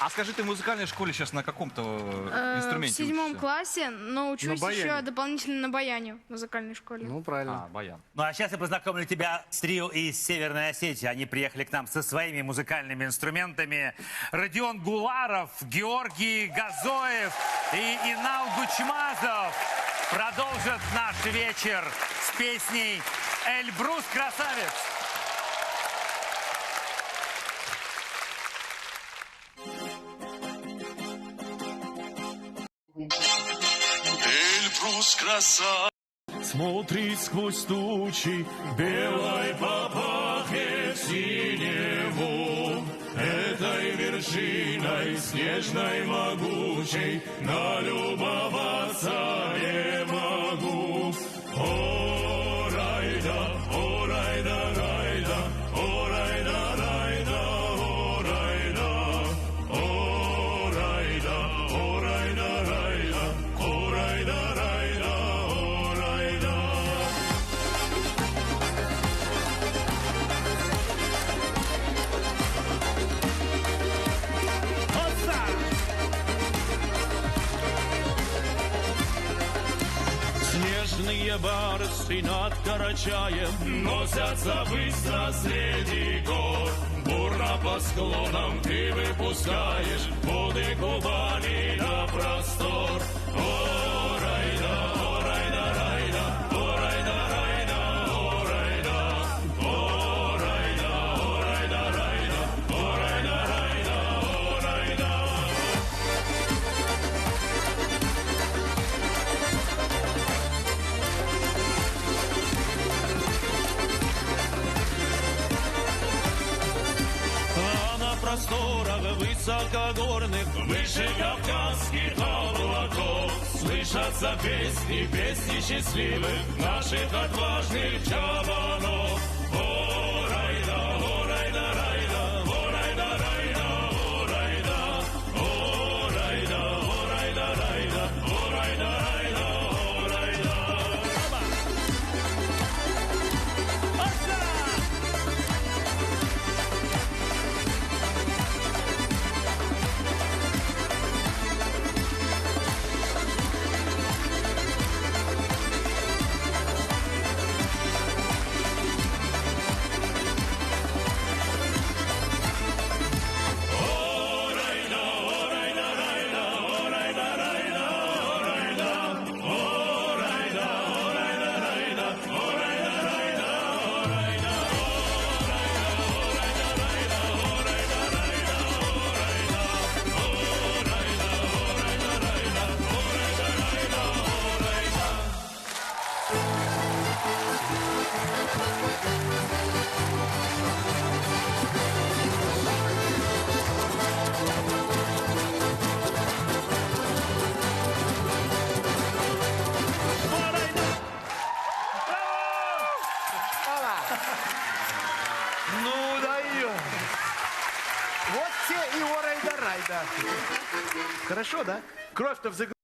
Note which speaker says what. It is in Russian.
Speaker 1: А скажи, ты в музыкальной школе сейчас на каком-то
Speaker 2: В
Speaker 1: инструменте
Speaker 2: 7
Speaker 1: учишься?
Speaker 2: классе, но учусь
Speaker 3: баяне.
Speaker 2: еще дополнительно на баяне в музыкальной школе.
Speaker 3: Ну, правильно.
Speaker 1: А, баян.
Speaker 4: Ну а сейчас я познакомлю тебя с трио из Северной Осетии. Они приехали к нам со своими музыкальными инструментами. Родион Гуларов, Георгий Газоев и Инал Гучмазов продолжат наш вечер с песней «Эльбрус красавец».
Speaker 5: Эльбрус красавец смотрит сквозь тучи, белой папахе синеву. Этой вершиной снежной могучей налюбоваться не могу. О, райда, о, райда, райда, о, райда, райда, о, райда, о, райда, о, райда, райда, о, райда, райда, о, райда. Снежные барсы над Карачаем носятся быстро среди гор. Бурно по склонам ты выпускаешь воды Кубани на простор. О, райда, о, райда, райда, о, райда, райда, о, райда, о, райда, о, райда, райда, о, райда, райда, о, райда. А на просторах высокогорных, выше кавказских облаков, слышатся песни, песни счастливых наших отважных чабанов. О, райда, о, райда, райда, о, райда, райда, о, райда, о, райда, о, райда, райда, о, райда, райда, о, райда.
Speaker 3: Ну, даем. Вот те и орайда-райда. Хорошо, да? Кровь-то взыграла.